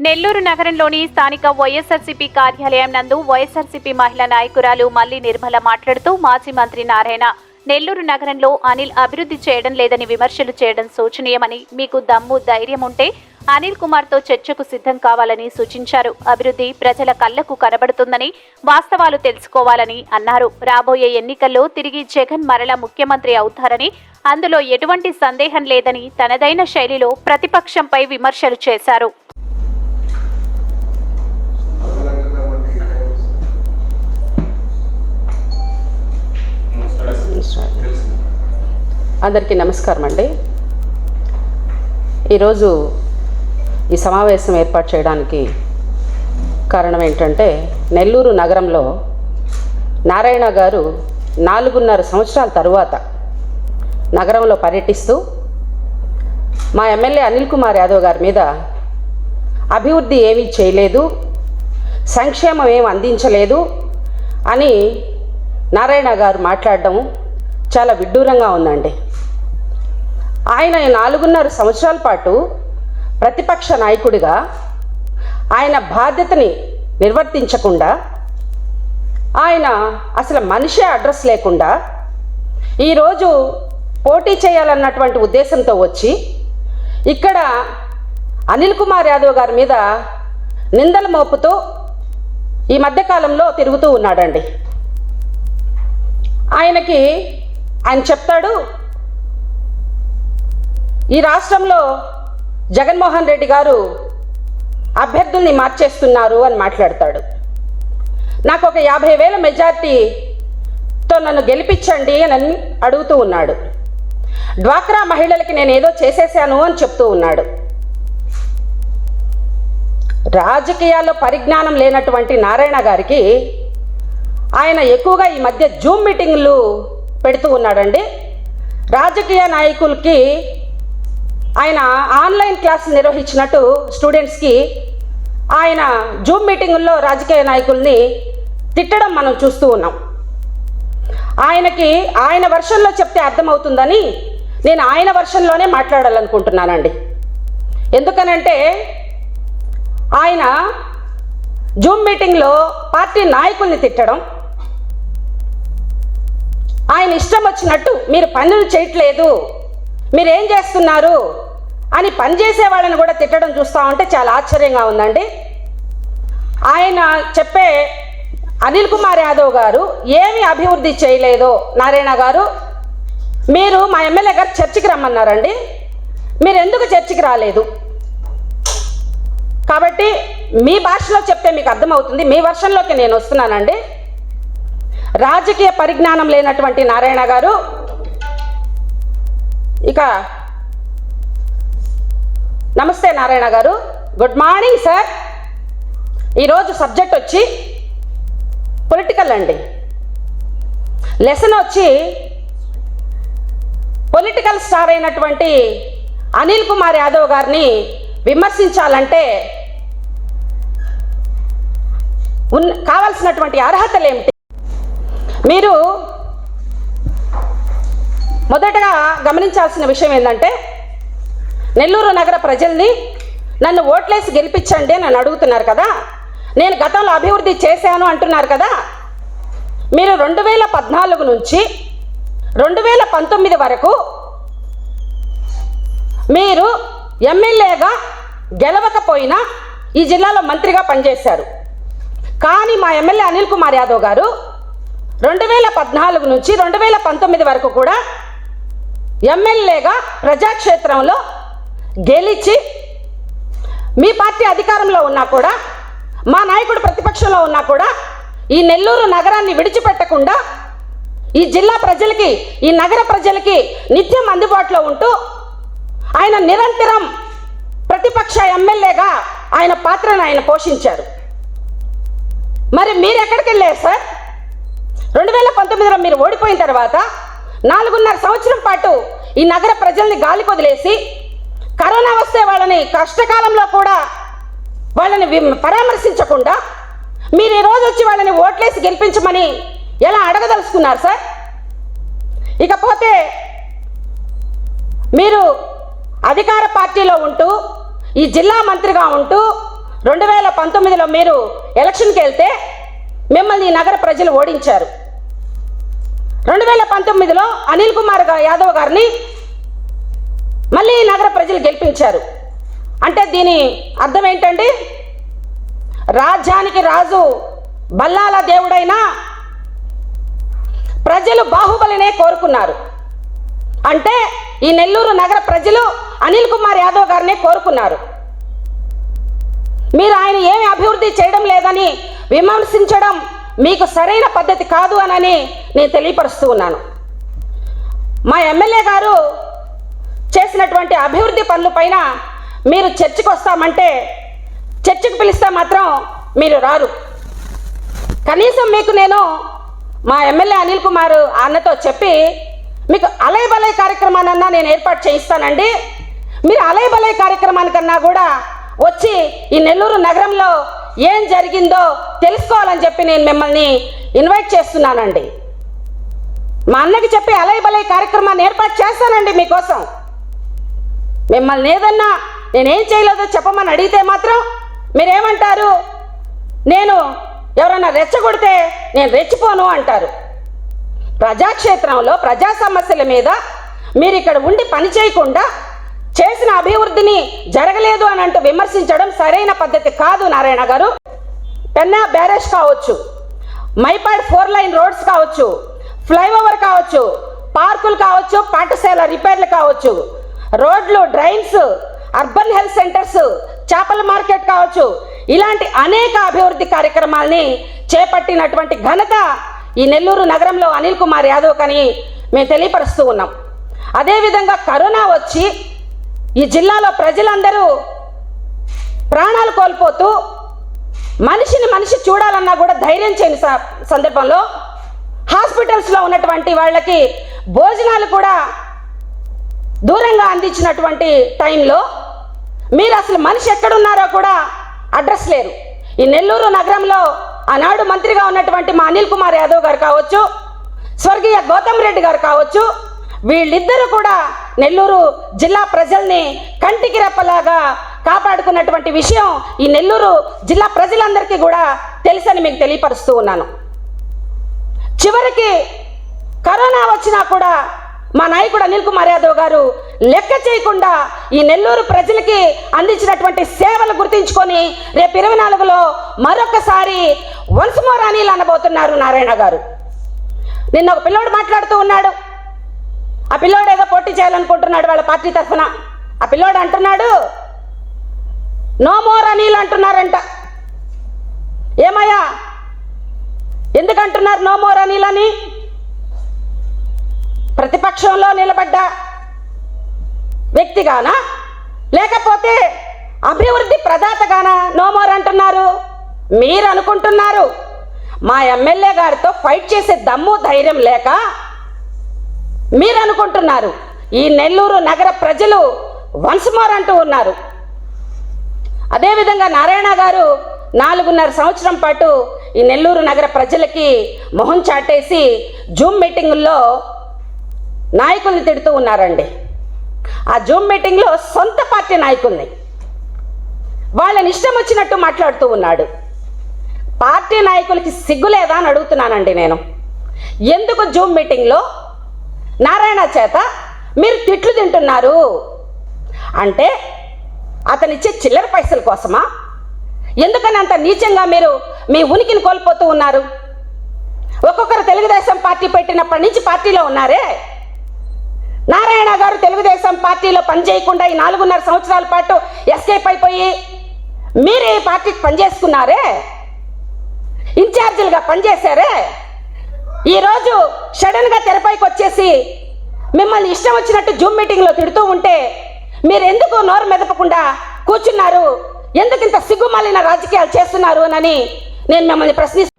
నెల్లూరు నగరంలోని స్థానిక వైఎస్ఆర్సీపీ కార్యాలయం నందు వైఎస్ఆర్సీపీ మహిళా నాయకురాలు మల్లి నిర్మల మాట్లాడుతూ మాజీ మంత్రి నారాయణ నెల్లూరు నగరంలో అనిల్ అభివృద్ధి చేయడం లేదని విమర్శలు చేయడం శోచనీయమని, మీకు దమ్ము ధైర్యం ఉంటే అనిల్ కుమార్ తో చర్చకు సిద్ధం కావాలని సూచించారు. అభివృద్ధి ప్రజల కళ్లకు కనబడుతుందని, వాస్తవాలు తెలుసుకోవాలని అన్నారు. రాబోయే ఎన్నికల్లో తిరిగి జగన్ మరల ముఖ్యమంత్రి అవుతారని, అందులో ఎటువంటి సందేహం లేదని తనదైన శైలిలో ప్రతిపక్షంపై విమర్శలు చేశారు. అందరికీ నమస్కారం అండి. ఈరోజు ఈ సమావేశం ఏర్పాటు చేయడానికి కారణం ఏంటంటే, నెల్లూరు నగరంలో నారాయణ గారు 4.5 సంవత్సరాల తరువాత నగరంలో పర్యటిస్తూ మా ఎమ్మెల్యే అనిల్ కుమార్ యాదవ్ గారి మీద అభివృద్ధి ఏమీ చేయలేదు, సంక్షేమం ఏమి అందించలేదు అని నారాయణ గారు మాట్లాడడం చాలా విడ్డూరంగా ఉందండి. ఆయన 4.5 సంవత్సరాల పాటు ప్రతిపక్ష నాయకుడిగా ఆయన బాధ్యతని నిర్వర్తించకుండా, ఆయన అసలు మనిషే అడ్రస్ లేకుండా ఈరోజు పోటీ చేయాలన్నటువంటి ఉద్దేశంతో వచ్చి ఇక్కడ అనిల్ కుమార్ యాదవ్ గారి మీద నిందలు మోపుతూ ఈ మధ్యకాలంలో తిరుగుతూ ఉన్నాడండి. ఆయన చెప్తాడు, ఈ రాష్ట్రంలో జగన్మోహన్ రెడ్డి గారు అభ్యర్థుల్ని మార్చేస్తున్నారు అని మాట్లాడతాడు. నాకు ఒక 50,000 మెజార్టీతో నన్ను గెలిపించండి అని అడుగుతూ ఉన్నాడు. డ్వాక్రా మహిళలకి నేను ఏదో చేసేసాను అని చెప్తూ ఉన్నాడు. రాజకీయాల్లో పరిజ్ఞానం లేనటువంటి నారాయణ గారికి ఆయన ఎక్కువగా ఈ మధ్య జూమ్ మీటింగ్లు పెడుతూ ఉన్నాడండి. రాజకీయ నాయకులకి ఆయన ఆన్లైన్ క్లాసులు నిర్వహించినట్టు స్టూడెంట్స్కి ఆయన జూమ్ మీటింగుల్లో రాజకీయ నాయకుల్ని తిట్టడం మనం చూస్తూ ఉన్నాం. ఆయన వర్షన్లో చెప్తే అర్థమవుతుందని నేను ఆయన వర్షన్లోనే మాట్లాడాలనుకుంటున్నానండి. ఎందుకనంటే ఆయన జూమ్ మీటింగ్లో పార్టీ నాయకుల్ని తిట్టడం, ఆయన ఇష్టం వచ్చినట్టు మీరు పనులు చేయట్లేదు, మీరేం చేస్తున్నారు అని పనిచేసే వాళ్ళని కూడా తిట్టడం చూస్తూ ఉంటే చాలా ఆశ్చర్యంగా ఉందండి. ఆయన చెప్పే అనిల్ కుమార్ యాదవ్ గారు ఏమి అభివృద్ధి చేయలేదో, నారాయణ గారు మీరు మా ఎమ్మెల్యే గారు చర్చికి రమ్మన్నారండి, మీరు ఎందుకు చర్చికి రాలేదు? కాబట్టి మీ భాషలో చెప్తే మీకు అర్థమవుతుంది, మీ వర్షన్లోకి నేను వస్తున్నానండి. రాజకీయ పరిజ్ఞానం లేనటువంటి నారాయణ గారు ఇక నమస్తే నారాయణ గారు, గుడ్ మార్నింగ్ సార్. ఈరోజు సబ్జెక్ట్ వచ్చి పొలిటికల్ అండి. లెసన్ వచ్చి పొలిటికల్ స్టార్ అయినటువంటి అనిల్ కుమార్ యాదవ్ గారిని విమర్శించాలంటే కావాల్సినటువంటి అర్హతలు ఏమిటి? మీరు మొదటగా గమనించాల్సిన విషయం ఏంటంటే, నెల్లూరు నగర ప్రజల్ని నన్ను ఓట్లేసి గెలిపించండి అని అడుగుతున్నారు కదా. నేను గతంలో అభివృద్ధి చేశాను అంటున్నారు కదా. మీరు 2014 నుంచి 2019 వరకు మీరు ఎమ్మెల్యేగా గెలవకపోయినా ఈ జిల్లాలో మంత్రిగా పనిచేశారు. కానీ మా ఎమ్మెల్యే అనిల్ కుమార్ యాదవ్ గారు 2014 నుంచి 2019 వరకు కూడా ఎమ్మెల్యేగా ప్రజాక్షేత్రంలో గెలిచి, మీ పార్టీ అధికారంలో ఉన్నా కూడా, మా నాయకుడు ప్రతిపక్షంలో ఉన్నా కూడా ఈ నెల్లూరు నగరాన్ని విడిచిపెట్టకుండా ఈ జిల్లా ప్రజలకి, ఈ నగర ప్రజలకి నిత్యం అందుబాటులో ఉంటూ ఆయన నిరంతరం ప్రతిపక్ష ఎమ్మెల్యేగా ఆయన పాత్రను ఆయన పోషించారు. మరి మీరు ఎక్కడికి వెళ్ళారు సార్? 2019లో మీరు ఓడిపోయిన తర్వాత 4.5 సంవత్సరం పాటు ఈ నగర ప్రజల్ని గాలి కొదిలేసి, కరోనా వస్తే వాళ్ళని కష్టకాలంలో కూడా వాళ్ళని పరామర్శించకుండా మీరు ఈరోజు వచ్చి వాళ్ళని ఓట్లేసి గెలిపించమని ఎలా అడగదలుచుకున్నారు సార్? ఇకపోతే మీరు అధికార పార్టీలో ఉంటూ, ఈ జిల్లా మంత్రిగా ఉంటూ 2019లో మీరు ఎలక్షన్కి వెళ్తే మిమ్మల్ని ఈ నగర ప్రజలు ఓడించారు. 2019లో అనిల్ కుమార్ యాదవ్ గారిని మళ్ళీ ఈ నగర ప్రజలు గెలిపించారు. అంటే దీని అర్థం ఏంటండి? రాజ్యానికి రాజు బల్లాల దేవుడైనా ప్రజలు బాహుబలినే కోరుకున్నారు. అంటే ఈ నెల్లూరు నగర ప్రజలు అనిల్ కుమార్ యాదవ్ గారినే కోరుకున్నారు. మీరు ఆయన ఏమి అభివృద్ధి చేయడం లేదని విమర్శించడం మీకు సరైన పద్ధతి కాదు అని నేను తెలియపరుస్తూ ఉన్నాను. మా ఎమ్మెల్యే గారు చేసినటువంటి అభివృద్ధి పనుల పైన మీరు చర్చకు వస్తామంటే, చర్చకు పిలిస్తే మాత్రం మీరు రారు. కనీసం మీకు నేను మా ఎమ్మెల్యే అనిల్ కుమార్ అన్నతో చెప్పి మీకు అలై బలై కార్యక్రమానన్నా నేను ఏర్పాటు చేయిస్తానండి. మీరు అలై బలై కార్యక్రమానికన్నా కూడా వచ్చి ఈ నెల్లూరు నగరంలో ఏం జరిగిందో తెలుసుకోవాలని చెప్పి నేను మిమ్మల్ని ఇన్వైట్ చేస్తున్నానండి. మా అన్నకి చెప్పి అలై బలై కార్యక్రమాన్ని ఏర్పాటు చేస్తానండి మీకోసం. మిమ్మల్ని ఏదన్నా నేనేం చేయలేదో చెప్పమని అడిగితే మాత్రం మీరేమంటారు? నేను ఎవరైనా రెచ్చగొడితే నేను రెచ్చిపోను అంటారు. ప్రజాక్షేత్రంలో ప్రజా సమస్యల మీద మీరు ఇక్కడ ఉండి పని చేయకుండా చేసిన అభివృద్ధిని జరగలేదు అని అంటూ విమర్శించడం సరైన పద్ధతి కాదు నారాయణ గారు. పెన్నా బ్యారేజ్ కావచ్చు, మైపాడ్ 4 లైన్ రోడ్స్ కావచ్చు, ఫ్లైఓవర్ కావచ్చు, పార్కులు కావచ్చు, పాఠశాల రిపేర్లు కావచ్చు, రోడ్లు, డ్రైన్స్, అర్బన్ హెల్త్ సెంటర్స్, చేపల మార్కెట్ కావచ్చు, ఇలాంటి అనేక అభివృద్ధి కార్యక్రమాల్ని చేపట్టినటువంటి ఘనత ఈ నెల్లూరు నగరంలో అనిల్ కుమార్ యాదవ్ కని మేము తెలియపరుస్తూ ఉన్నాం. అదేవిధంగా కరోనా వచ్చి ఈ జిల్లాలో ప్రజలందరూ ప్రాణాలు కోల్పోతూ మనిషిని మనిషి చూడాలన్నా కూడా ధైర్యం చేయని సందర్భంలో హాస్పిటల్స్లో ఉన్నటువంటి వాళ్ళకి భోజనాలు కూడా దూరంగా అందించినటువంటి టైంలో మీరు అసలు మనిషి ఎక్కడున్నారో కూడా అడ్రస్ లేరు. ఈ నెల్లూరు నగరంలో ఆనాడు మంత్రిగా ఉన్నటువంటి మా అనిల్ కుమార్ యాదవ్ గారు కావచ్చు, స్వర్గీయ గౌతమ్ రెడ్డి గారు కావచ్చు, వీళ్ళిద్దరూ కూడా నెల్లూరు జిల్లా ప్రజల్ని కంటికి రెప్పలాగా కాపాడుకున్నటువంటి విషయం ఈ నెల్లూరు జిల్లా ప్రజలందరికీ కూడా తెలుసని మీకు తెలియపరుస్తూ ఉన్నాను. చివరికి కరోనా వచ్చినా కూడా మా నాయకుడు అనిల్ కుమార్ యాదవ్ గారు లెక్క చేయకుండా ఈ నెల్లూరు ప్రజలకి అందించినటువంటి సేవలు గుర్తించుకొని రేపు 24లో మరొకసారి వన్స్ మోర్ అనిల్ అనబోతున్నారు నారాయణ గారు. నిన్న ఒక పిల్లోడు మాట్లాడుతూ ఉన్నాడు. ఆ పిల్లోడు ఏదో పోటీ చేయాలనుకుంటున్నాడు వాళ్ళ పార్టీ తరఫున. ఆ పిల్లోడు అంటున్నాడు నో మోర్ అనిల్ అంటున్నారంట. ఏమయ్యా, ఎందుకంటున్నారు నో మోర్ అనిల్ అని? ప్రతిపక్షంలో నిలబడ్డ వ్యక్తిగానా, లేకపోతే అభివృద్ధి ప్రదాతగానా నో మోర్ అంటున్నారు? మీరు అనుకుంటున్నారు మా ఎమ్మెల్యే గారితో ఫైట్ చేసే దమ్ము ధైర్యం లేక మీరు అనుకుంటున్నారు. ఈ నెల్లూరు నగర ప్రజలు వన్స్ మోర్ అంటూ ఉన్నారు. అదేవిధంగా నారాయణ గారు 4.5 సంవత్సరం పాటు ఈ నెల్లూరు నగర ప్రజలకి మొహం చాటేసి జూమ్ మీటింగుల్లో నాయకుల్ని తిడుతూ ఉన్నారండి. ఆ జూమ్ మీటింగ్లో సొంత పార్టీ నాయకుల్ని వాళ్ళని ఇష్టం వచ్చినట్టు మాట్లాడుతూ ఉన్నాడు. పార్టీ నాయకులకి సిగ్గు లేదా అని అడుగుతున్నానండి నేను. ఎందుకు జూమ్ మీటింగ్లో నారాయణ చేత మీరు తిట్లు తింటున్నారు? అంటే అతనిచ్చే చిల్లర పైసల కోసమా? ఎందుకని అంత నీచంగా మీరు మీ ఉనికిని కోల్పోతూ ఉన్నారు? ఒక్కొక్కరు తెలుగుదేశం పార్టీ పెట్టినప్పటి నుంచి పార్టీలో ఉన్నారే. నారాయణ గారు తెలుగుదేశం పార్టీలో పనిచేయకుండా ఈ 4.5 సంవత్సరాల పాటు ఎస్కేప్ అయిపోయి మీరే ఈ పార్టీకి పనిచేసుకున్నారే, ఇన్ఛార్జీలుగా పనిచేశారే. ఈరోజు సడన్గా తెరపైకి వచ్చేసి మిమ్మల్ని ఇష్టం వచ్చినట్టు జూమ్ మీటింగ్లో తిడుతూ ఉంటే మీరు ఎందుకు నోరు మెదపకుండా కూర్చున్నారు? ఎందుకు ఇంత సిగ్గుమాలిన రాజకీయాలు చేస్తున్నారు అని నేను మిమ్మల్ని ప్రశ్నిస్తున్నాను.